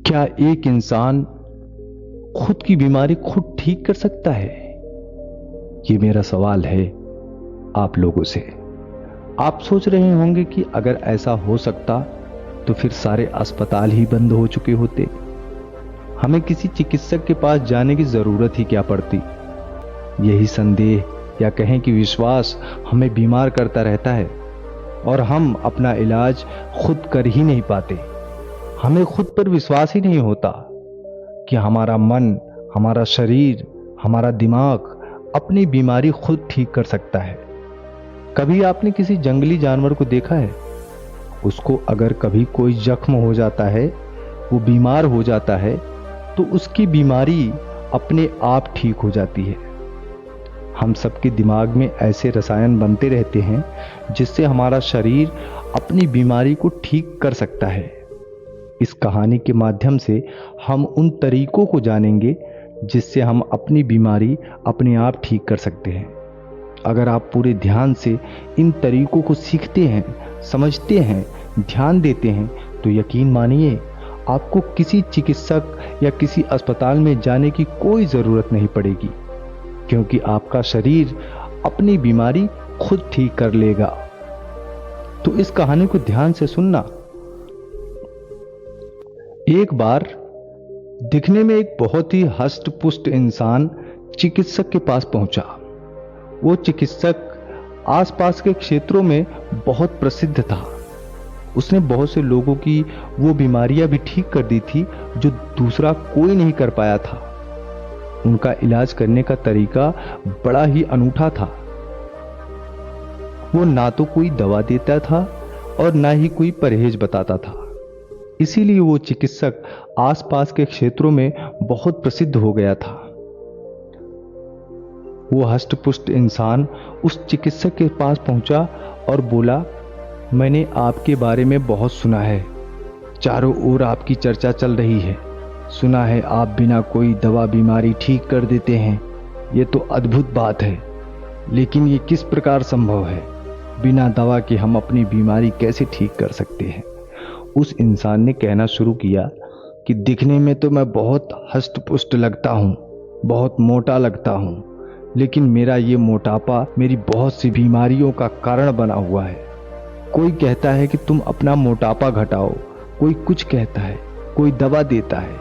क्या एक इंसान खुद की बीमारी खुद ठीक कर सकता है? ये मेरा सवाल है आप लोगों से। आप सोच रहे होंगे कि अगर ऐसा हो सकता तो फिर सारे अस्पताल ही बंद हो चुके होते। हमें किसी चिकित्सक के पास जाने की जरूरत ही क्या पड़ती। यही संदेह या कहें कि विश्वास हमें बीमार करता रहता है और हम अपना इलाज खुद कर ही नहीं पाते। हमें खुद पर विश्वास ही नहीं होता कि हमारा मन, हमारा शरीर, हमारा दिमाग अपनी बीमारी खुद ठीक कर सकता है। कभी आपने किसी जंगली जानवर को देखा है? उसको अगर कभी कोई जख्म हो जाता है, वो बीमार हो जाता है, तो उसकी बीमारी अपने आप ठीक हो जाती है। हम सबके दिमाग में ऐसे रसायन बनते रहते हैं जिससे हमारा शरीर अपनी बीमारी को ठीक कर सकता है। इस कहानी के माध्यम से हम उन तरीकों को जानेंगे जिससे हम अपनी बीमारी अपने आप ठीक कर सकते हैं। अगर आप पूरे ध्यान से इन तरीकों को सीखते हैं, समझते हैं, ध्यान देते हैं, तो यकीन मानिए आपको किसी चिकित्सक या किसी अस्पताल में जाने की कोई जरूरत नहीं पड़ेगी, क्योंकि आपका शरीर अपनी बीमारी खुद ठीक कर लेगा। तो इस कहानी को ध्यान से सुनना। एक बार दिखने में एक बहुत ही हष्ट पुष्ट इंसान चिकित्सक के पास पहुंचा। वो चिकित्सक आसपास के क्षेत्रों में बहुत प्रसिद्ध था। उसने बहुत से लोगों की वो बीमारियां भी ठीक कर दी थी जो दूसरा कोई नहीं कर पाया था। उनका इलाज करने का तरीका बड़ा ही अनूठा था। वो ना तो कोई दवा देता था और ना ही कोई परहेज बताता था। इसीलिए वो चिकित्सक आसपास के क्षेत्रों में बहुत प्रसिद्ध हो गया था। वो हष्ट-पुष्ट इंसान उस चिकित्सक के पास पहुंचा और बोला, मैंने आपके बारे में बहुत सुना है। चारों ओर आपकी चर्चा चल रही है। सुना है आप बिना कोई दवा बीमारी ठीक कर देते हैं। ये तो अद्भुत बात है, लेकिन ये किस प्रकार संभव है? बिना दवा के हम अपनी बीमारी कैसे ठीक कर सकते हैं? उस इंसान ने कहना शुरू किया कि दिखने में तो मैं बहुत हष्ट-पुष्ट लगता हूँ, बहुत मोटा लगता हूँ, लेकिन मेरा ये मोटापा मेरी बहुत सी बीमारियों का कारण बना हुआ है। कोई कहता है कि तुम अपना मोटापा घटाओ, कोई कुछ कहता है, कोई दवा देता है,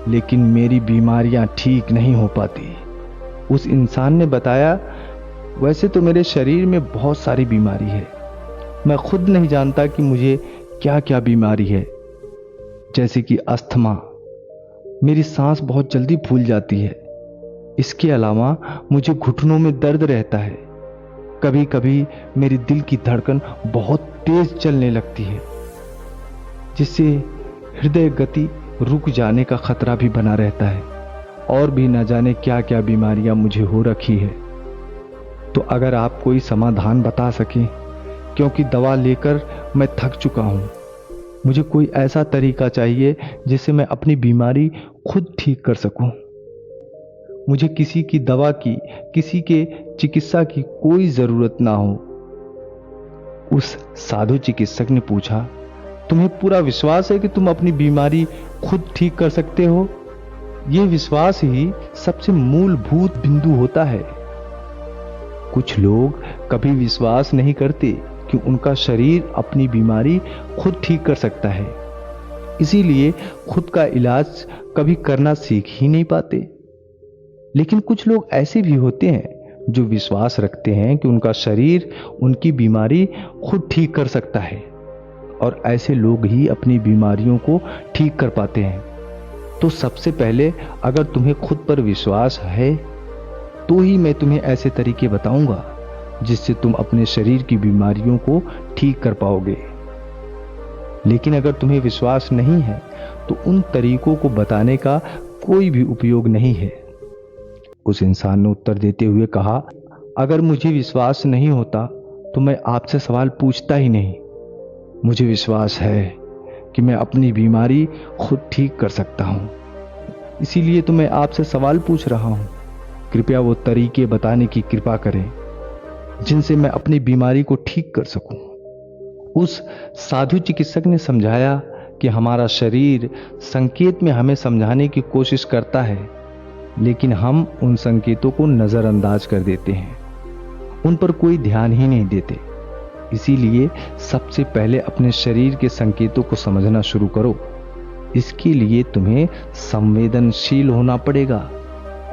लेकिन मेरी बीमारियां ठीक नहीं हो पाती। उस इंसान ने बताया, वैसे तो मेरे शरीर में बहुत सारी बीमारी है। मैं खुद नहीं जानता कि मुझे क्या क्या बीमारी है, जैसे कि अस्थमा। मेरी सांस बहुत जल्दी फूल जाती है। इसके अलावा मुझे घुटनों में दर्द रहता है। कभी कभी मेरी दिल की धड़कन बहुत तेज चलने लगती है, जिससे हृदय गति रुक जाने का खतरा भी बना रहता है। और भी न जाने क्या क्या बीमारियां मुझे हो रखी है। तो अगर आप कोई समाधान बता सकें, क्योंकि दवा लेकर मैं थक चुका हूं। मुझे कोई ऐसा तरीका चाहिए जिससे मैं अपनी बीमारी खुद ठीक कर सकूं। मुझे किसी की दवा की, किसी के चिकित्सा की कोई जरूरत ना हो। उस साधु चिकित्सक ने पूछा, तुम्हें पूरा विश्वास है कि तुम अपनी बीमारी खुद ठीक कर सकते हो? यह विश्वास ही सबसे मूलभूत बिंदु होता है। कुछ लोग कभी विश्वास नहीं करते कि उनका शरीर अपनी बीमारी खुद ठीक कर सकता है, इसीलिए खुद का इलाज कभी करना सीख ही नहीं पाते। लेकिन कुछ लोग ऐसे भी होते हैं जो विश्वास रखते हैं कि उनका शरीर उनकी बीमारी खुद ठीक कर सकता है, और ऐसे लोग ही अपनी बीमारियों को ठीक कर पाते हैं। तो सबसे पहले अगर तुम्हें खुद पर विश्वास है तो ही मैं तुम्हें ऐसे तरीके बताऊंगा जिससे तुम अपने शरीर की बीमारियों को ठीक कर पाओगे। लेकिन अगर तुम्हें विश्वास नहीं है तो उन तरीकों को बताने का कोई भी उपयोग नहीं है। उस इंसान ने उत्तर देते हुए कहा, अगर मुझे विश्वास नहीं होता तो मैं आपसे सवाल पूछता ही नहीं। मुझे विश्वास है कि मैं अपनी बीमारी खुद ठीक कर सकता हूं, इसीलिए तो मैं आपसे सवाल पूछ रहा हूं। कृपया वो तरीके बताने की कृपा करें जिनसे मैं अपनी बीमारी को ठीक कर सकूं। उस साधु चिकित्सक ने समझाया कि हमारा शरीर संकेत में हमें समझाने की कोशिश करता है, लेकिन हम उन संकेतों को नजरअंदाज कर देते हैं, उन पर कोई ध्यान ही नहीं देते। इसीलिए सबसे पहले अपने शरीर के संकेतों को समझना शुरू करो। इसके लिए तुम्हें संवेदनशील होना पड़ेगा,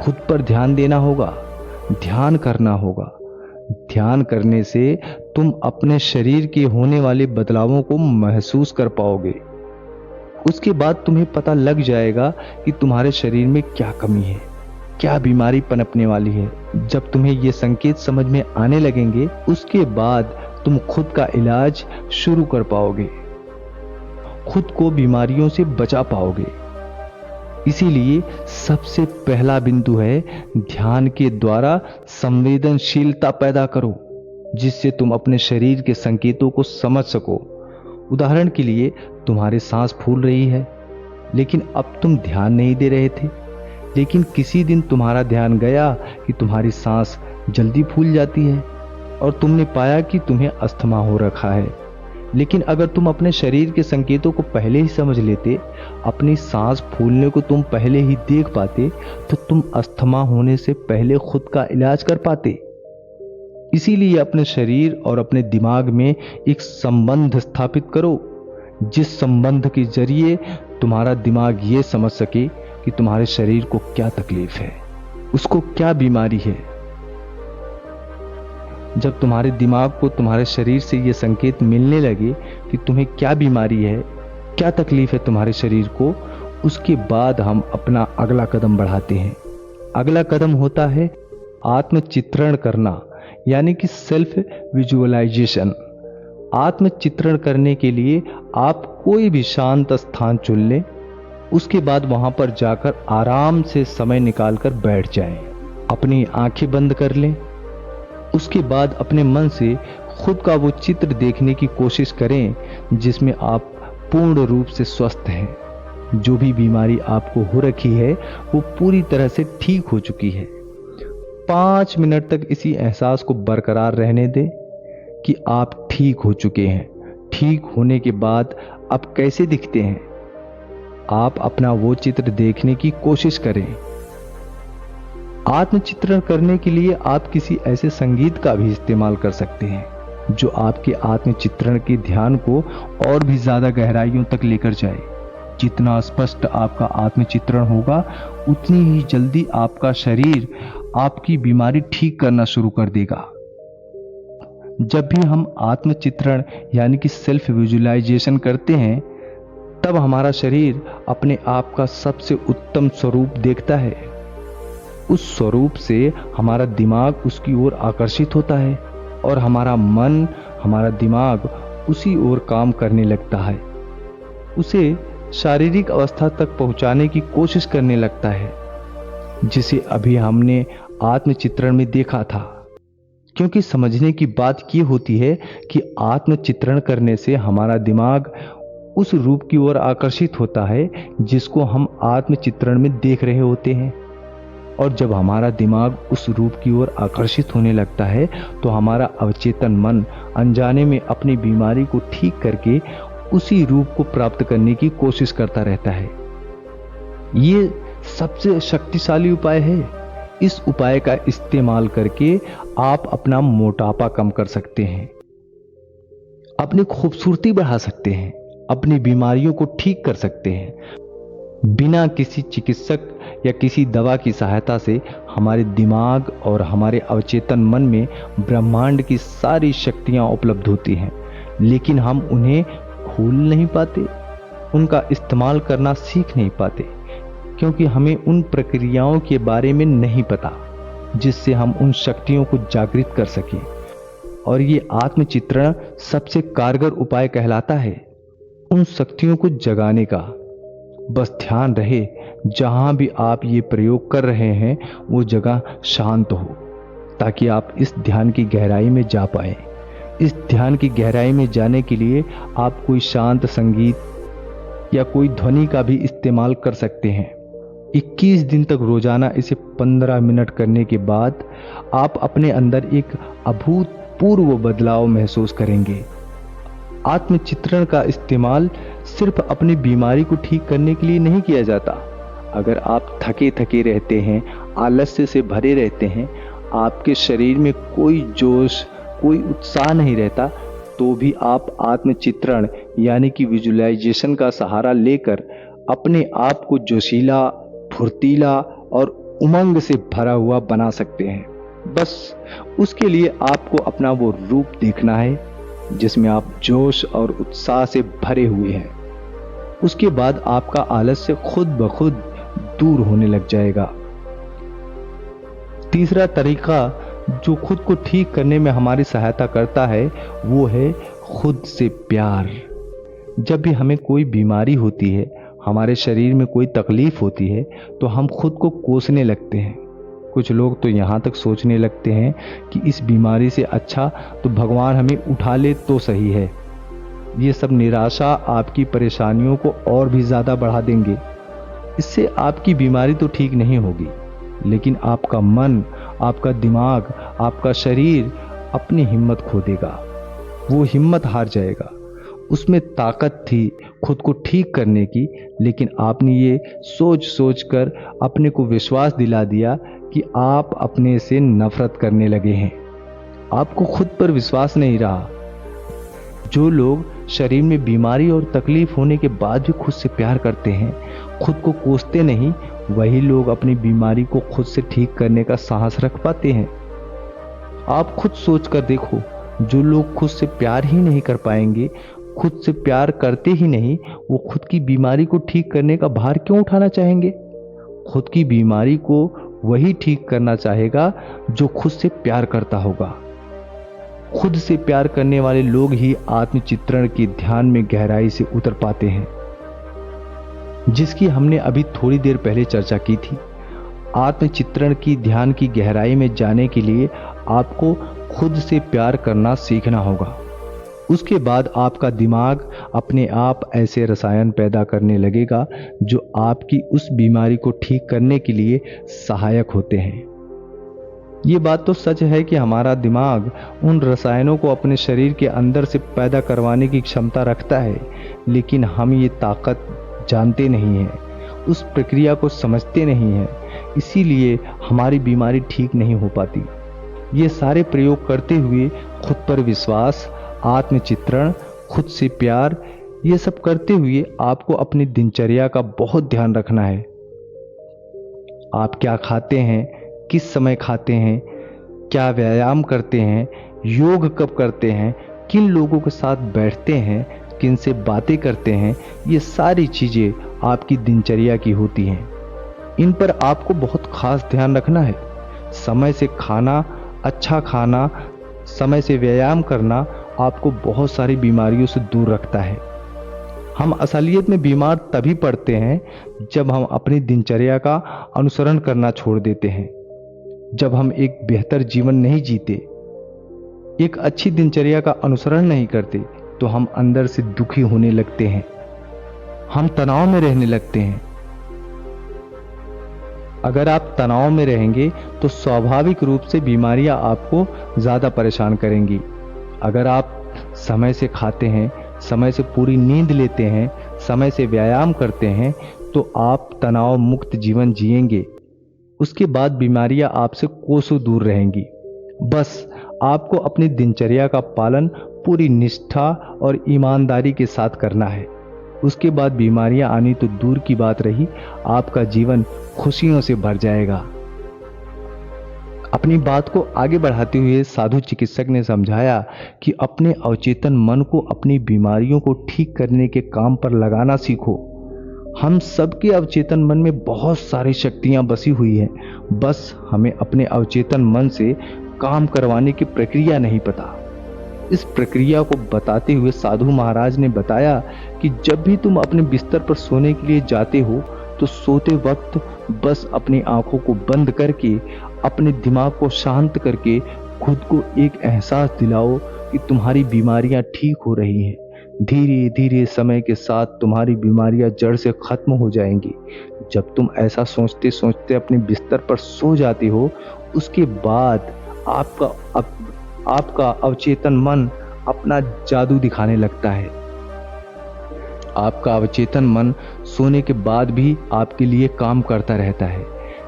खुद पर ध्यान देना होगा, ध्यान करना होगा। ध्यान करने से तुम अपने शरीर के होने वाले बदलावों को महसूस कर पाओगे। उसके बाद तुम्हें पता लग जाएगा कि तुम्हारे शरीर में क्या कमी है, क्या बीमारी पनपने वाली है। जब तुम्हें ये संकेत समझ में आने लगेंगे, उसके बाद तुम खुद का इलाज शुरू कर पाओगे, खुद को बीमारियों से बचा पाओगे। इसीलिए सबसे पहला बिंदु है ध्यान के द्वारा संवेदनशीलता पैदा करो, जिससे तुम अपने शरीर के संकेतों को समझ सको। उदाहरण के लिए, तुम्हारे सांस फूल रही है, लेकिन अब तुम ध्यान नहीं दे रहे थे। लेकिन किसी दिन तुम्हारा ध्यान गया कि तुम्हारी सांस जल्दी फूल जाती है और तुमने पाया कि तुम्हें अस्थमा हो रखा है। लेकिन अगर तुम अपने शरीर के संकेतों को पहले ही समझ लेते, अपनी सांस फूलने को तुम पहले ही देख पाते, तो तुम अस्थमा होने से पहले खुद का इलाज कर पाते। इसीलिए अपने शरीर और अपने दिमाग में एक संबंध स्थापित करो, जिस संबंध के जरिए तुम्हारा दिमाग ये समझ सके कि तुम्हारे शरीर को क्या तकलीफ है, उसको क्या बीमारी है। जब तुम्हारे दिमाग को तुम्हारे शरीर से ये संकेत मिलने लगे कि तुम्हें क्या बीमारी है, क्या तकलीफ है तुम्हारे शरीर को, उसके बाद हम अपना अगला कदम बढ़ाते हैं। अगला कदम होता है आत्मचित्रण करना, यानी कि सेल्फ विजुअलाइजेशन। आत्मचित्रण करने के लिए आप कोई भी शांत स्थान चुन लें, उसके बाद वहां पर जाकर आराम से समय निकालकर बैठ जाएं, अपनी आंखें बंद कर लें। उसके बाद अपने मन से खुद का वो चित्र देखने की कोशिश करें जिसमें आप पूर्ण रूप से स्वस्थ हैं। जो भी बीमारी आपको हो रखी है वो पूरी तरह से ठीक हो चुकी है। 5 मिनट तक इसी एहसास को बरकरार रहने दें कि आप ठीक हो चुके हैं। ठीक होने के बाद आप कैसे दिखते हैं, आप अपना वो चित्र देखने की कोशिश करें। आत्मचित्रण करने के लिए आप किसी ऐसे संगीत का भी इस्तेमाल कर सकते हैं जो आपके आत्मचित्रण के ध्यान को और भी ज्यादा गहराइयों तक लेकर जाए। जितना स्पष्ट आपका आत्मचित्रण होगा, उतनी ही जल्दी आपका शरीर आपकी बीमारी ठीक करना शुरू कर देगा। जब भी हम आत्मचित्रण यानी कि सेल्फ विजुअलाइजेशन करते हैं, तब हमारा शरीर अपने आप का सबसे उत्तम स्वरूप देखता है। उस स्वरूप से हमारा दिमाग उसकी ओर आकर्षित होता है और हमारा मन, हमारा दिमाग उसी ओर काम करने लगता है, उसे शारीरिक अवस्था तक पहुंचाने की कोशिश करने लगता है, जिसे अभी हमने आत्मचित्रण में देखा था। क्योंकि समझने की बात ये होती है कि आत्मचित्रण करने से हमारा दिमाग उस रूप की ओर आकर्षित होता है जिसको हम आत्मचित्रण में देख रहे होते हैं। और जब हमारा दिमाग उस रूप की ओर आकर्षित होने लगता है, तो हमारा अवचेतन मन अनजाने में अपनी बीमारी को ठीक करके उसी रूप को प्राप्त करने की कोशिश करता रहता है। ये सबसे शक्तिशाली उपाय है। इस उपाय का इस्तेमाल करके आप अपना मोटापा कम कर सकते हैं, अपनी खूबसूरती बढ़ा सकते हैं, अपनी बीमारियों को ठीक कर सकते हैं। बिना किसी चिकित्सक या किसी दवा की सहायता से हमारे दिमाग और हमारे अवचेतन मन में ब्रह्मांड की सारी शक्तियां उपलब्ध होती हैं, लेकिन हम उन्हें खोल नहीं पाते, उनका इस्तेमाल करना सीख नहीं पाते, क्योंकि हमें उन प्रक्रियाओं के बारे में नहीं पता जिससे हम उन शक्तियों को जागृत कर सकें। और ये आत्मचित्रण सबसे कारगर उपाय कहलाता है उन शक्तियों को जगाने का। बस ध्यान रहे, जहां भी आप ये प्रयोग कर रहे हैं वो जगह शांत हो, ताकि आप इस ध्यान की गहराई में जा पाए। इस ध्यान की गहराई में जाने के लिए आप कोई शांत संगीत या कोई ध्वनि का भी इस्तेमाल कर सकते हैं। 21 दिन तक रोजाना इसे 15 मिनट करने के बाद आप अपने अंदर एक अभूतपूर्व बदलाव महसूस करेंगे। आत्मचित्रण का इस्तेमाल सिर्फ अपनी बीमारी को ठीक करने के लिए नहीं किया जाता। अगर आप थके थके रहते हैं, आलस्य से भरे रहते हैं, आपके शरीर में कोई जोश, कोई उत्साह नहीं रहता, तो भी आप आत्मचित्रण यानी कि विजुअलाइजेशन का सहारा लेकर अपने आप को जोशीला, फुर्तीला और उमंग से भरा हुआ बना सकते हैं। बस उसके लिए आपको अपना वो रूप देखना है जिसमें आप जोश और उत्साह से भरे हुए हैं। उसके बाद आपका आलस्य खुद ब खुद दूर होने लग जाएगा। तीसरा तरीका जो खुद को ठीक करने में हमारी सहायता करता है वो है खुद से प्यार। जब भी हमें कोई बीमारी होती है, हमारे शरीर में कोई तकलीफ होती है, तो हम खुद को कोसने लगते हैं। कुछ लोग तो यहाँ तक सोचने लगते हैं कि इस बीमारी से अच्छा तो भगवान हमें उठा ले तो सही है। ये सब निराशा आपकी परेशानियों को और भी ज़्यादा बढ़ा देंगे। इससे आपकी बीमारी तो ठीक नहीं होगी, लेकिन आपका मन, आपका दिमाग, आपका शरीर अपनी हिम्मत खो देगा। वो हिम्मत हार जाएगा। उसमें ताकत थी खुद को ठीक करने की, लेकिन आपने ये सोच सोच कर अपने को विश्वास दिला दिया कि आप अपने से नफरत करने लगे हैं। आपको खुद पर विश्वास नहीं रहा। जो लोग शरीर में बीमारी और तकलीफ होने के बाद भी खुद से प्यार करते हैं, खुद को कोसते नहीं, वही लोग अपनी बीमारी को खुद से ठीक करने का साहस रख पाते हैं। आप खुद सोच कर देखो, जो लोग खुद से प्यार ही नहीं कर पाएंगे, खुद से प्यार करते ही नहीं, वो खुद की बीमारी को ठीक करने का भार क्यों उठाना चाहेंगे? खुद की बीमारी को वही ठीक करना चाहेगा जो खुद से प्यार करता होगा। खुद से प्यार करने वाले लोग ही आत्मचित्रण के ध्यान में गहराई से उतर पाते हैं, जिसकी हमने अभी थोड़ी देर पहले चर्चा की थी। आत्मचित्रण की ध्यान की गहराई में जाने के लिए आपको खुद से प्यार करना सीखना होगा। उसके बाद आपका दिमाग अपने आप ऐसे रसायन पैदा करने लगेगा जो आपकी उस बीमारी को ठीक करने के लिए सहायक होते हैं। ये बात तो सच है कि हमारा दिमाग उन रसायनों को अपने शरीर के अंदर से पैदा करवाने की क्षमता रखता है, लेकिन हम ये ताकत जानते नहीं हैं, उस प्रक्रिया को समझते नहीं हैं। इसीलिए हमारी बीमारी ठीक नहीं हो पाती। ये सारे प्रयोग करते हुए खुद पर विश्वास, आत्मचित्रण, खुद से प्यार, ये सब करते हुए आपको अपनी दिनचर्या का बहुत ध्यान रखना है। आप क्या खाते हैं, किस समय खाते हैं, क्या व्यायाम करते हैं, योग कब करते हैं, किन लोगों के साथ बैठते हैं, किन से बातें करते हैं, ये सारी चीज़ें आपकी दिनचर्या की होती हैं। इन पर आपको बहुत खास ध्यान रखना है। समय से खाना, अच्छा खाना, समय से व्यायाम करना आपको बहुत सारी बीमारियों से दूर रखता है। हम असलियत में बीमार तभी पड़ते हैं जब हम अपनी दिनचर्या का अनुसरण करना छोड़ देते हैं, जब हम एक बेहतर जीवन नहीं जीते, एक अच्छी दिनचर्या का अनुसरण नहीं करते, तो हम अंदर से दुखी होने लगते हैं, हम तनाव में रहने लगते हैं। अगर आप तनाव में रहेंगे तो स्वाभाविक रूप से बीमारियां आपको ज़्यादा परेशान करेंगी। अगर आप समय से खाते हैं, समय से पूरी नींद लेते हैं, समय से व्यायाम करते हैं, तो आप तनाव मुक्त जीवन जिएंगे। उसके बाद बीमारियां आपसे कोसों दूर रहेंगी। बस आपको अपनी दिनचर्या का पालन पूरी निष्ठा और ईमानदारी के साथ करना है। उसके बाद बीमारियां आनी तो दूर की बात रही, आपका जीवन खुशियों से भर जाएगा। अपनी बात को आगे बढ़ाते हुए साधु चिकित्सक ने समझाया कि अपने अवचेतन मन को अपनी बीमारियों को ठीक करने के काम पर लगाना सीखो। हम सबके अवचेतन मन में बहुत सारी शक्तियां बसी हुई हैं, बस हमें अपने अवचेतन मन से काम करवाने की प्रक्रिया नहीं पता। इस प्रक्रिया को बताते हुए साधु महाराज ने बताया कि जब भी तुम अपने बिस्तर पर सोने के लिए जाते हो, तो सोते वक्त बस अपनी आंखों को बंद करके, अपने दिमाग को शांत करके खुद को एक एहसास दिलाओ कि तुम्हारी बीमारियां ठीक हो रही हैं। धीरे धीरे समय के साथ तुम्हारी बीमारियां जड़ से खत्म हो जाएंगी। जब तुम ऐसा सोचते सोचते अपने बिस्तर पर सो जाते हो, उसके बाद आपका अवचेतन मन अपना जादू दिखाने लगता है। आपका अवचेतन मन सोने के बाद भी आपके लिए काम करता रहता है,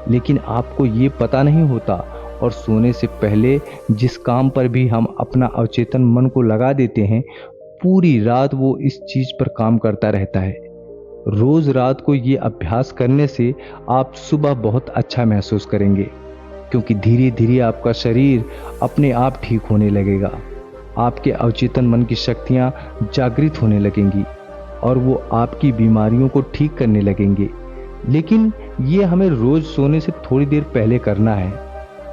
लेकिन आपको ये पता नहीं होता। और सोने से पहले जिस काम पर भी हम अपना अवचेतन मन को लगा देते हैं, पूरी रात वो इस चीज पर काम करता रहता है। रोज रात को ये अभ्यास करने से आप सुबह बहुत अच्छा महसूस करेंगे, क्योंकि धीरे धीरे आपका शरीर अपने आप ठीक होने लगेगा। आपके अवचेतन मन की शक्तियां जागृत होने लगेंगी और वो आपकी बीमारियों को ठीक करने लगेंगे। लेकिन ये हमें रोज सोने से थोड़ी देर पहले करना है।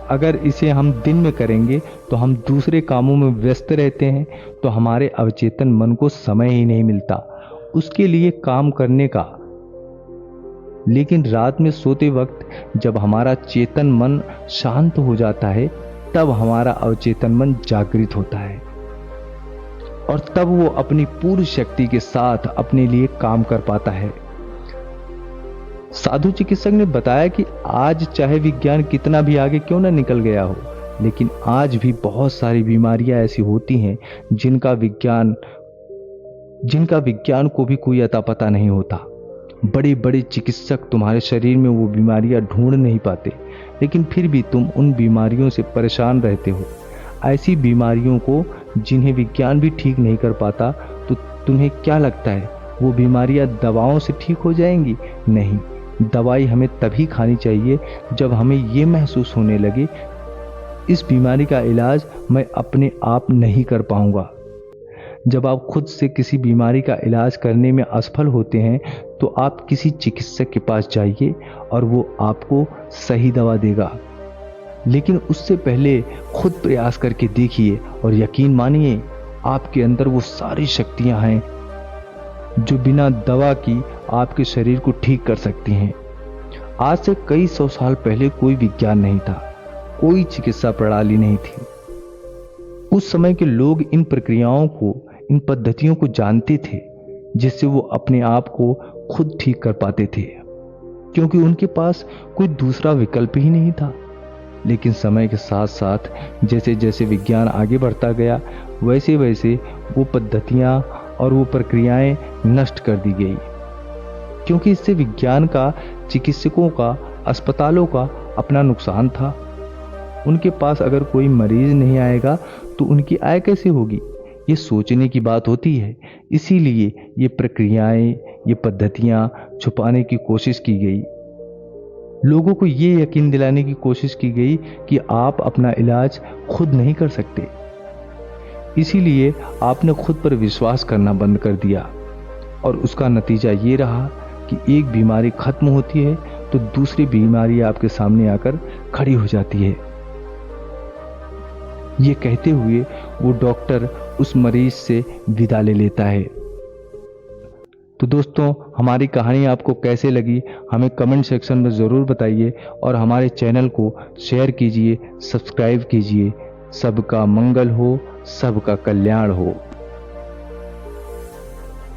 अगर इसे हम दिन में करेंगे तो हम दूसरे कामों में व्यस्त रहते हैं, तो हमारे अवचेतन मन को समय ही नहीं मिलता उसके लिए काम करने का। लेकिन रात में सोते वक्त जब हमारा चेतन मन शांत हो जाता है, तब हमारा अवचेतन मन जागृत होता है और तब वो अपनी पूरी शक्ति के साथ अपने लिए काम कर पाता है। साधु चिकित्सक ने बताया कि आज चाहे विज्ञान कितना भी आगे क्यों ना निकल गया हो, लेकिन आज भी बहुत सारी बीमारियां ऐसी होती हैं जिनका विज्ञान को भी कोई अता पता नहीं होता। बड़े बड़े चिकित्सक तुम्हारे शरीर में वो बीमारियां ढूंढ नहीं पाते, लेकिन फिर भी तुम उन बीमारियों से परेशान रहते हो। ऐसी बीमारियों को जिन्हें विज्ञान भी ठीक नहीं कर पाता, तो तुम्हें क्या लगता है वो बीमारियां दवाओं से ठीक हो जाएंगी? नहीं, दवाई हमें तभी खानी चाहिए जब हमें ये महसूस होने लगे इस बीमारी का इलाज मैं अपने आप नहीं कर पाऊंगा। जब आप खुद से किसी बीमारी का इलाज करने में असफल होते हैं, तो आप किसी चिकित्सक के पास जाइए और वो आपको सही दवा देगा। लेकिन उससे पहले खुद प्रयास करके देखिए और यकीन मानिए आपके अंदर वो सारी शक्तियां हैं जो बिना दवा की आपके शरीर को ठीक कर सकती हैं। आज से कई सौ साल पहले कोई विज्ञान नहीं था, कोई चिकित्सा प्रणाली नहीं थी। उस समय के लोग इन प्रक्रियाओं को, इन पद्धतियों को जानते थे, जिससे वो अपने आप को खुद ठीक कर पाते थे, क्योंकि उनके पास कोई दूसरा विकल्प ही नहीं था। लेकिन समय के साथ साथ जैसे जैसे विज्ञान आगे बढ़ता गया, वैसे वैसे वो पद्धतियां और वो प्रक्रियाएं नष्ट कर दी गई, क्योंकि इससे विज्ञान का, चिकित्सकों का, अस्पतालों का अपना नुकसान था। उनके पास अगर कोई मरीज नहीं आएगा तो उनकी आय कैसे होगी? ये सोचने की बात होती है। इसीलिए ये प्रक्रियाएं, ये पद्धतियां छुपाने की कोशिश की गई। लोगों को ये यकीन दिलाने की कोशिश की गई कि आप अपना इलाज खुद नहीं कर सकते। इसीलिए आपने खुद पर विश्वास करना बंद कर दिया और उसका नतीजा ये रहा कि एक बीमारी खत्म होती है तो दूसरी बीमारी आपके सामने आकर खड़ी हो जाती है। ये कहते हुए वो डॉक्टर उस मरीज से विदा ले लेता है। तो दोस्तों, हमारी कहानी आपको कैसे लगी हमें कमेंट सेक्शन में ज़रूर बताइए और हमारे चैनल को शेयर कीजिए, सब्सक्राइब कीजिए। सबका मंगल हो, सबका कल्याण हो।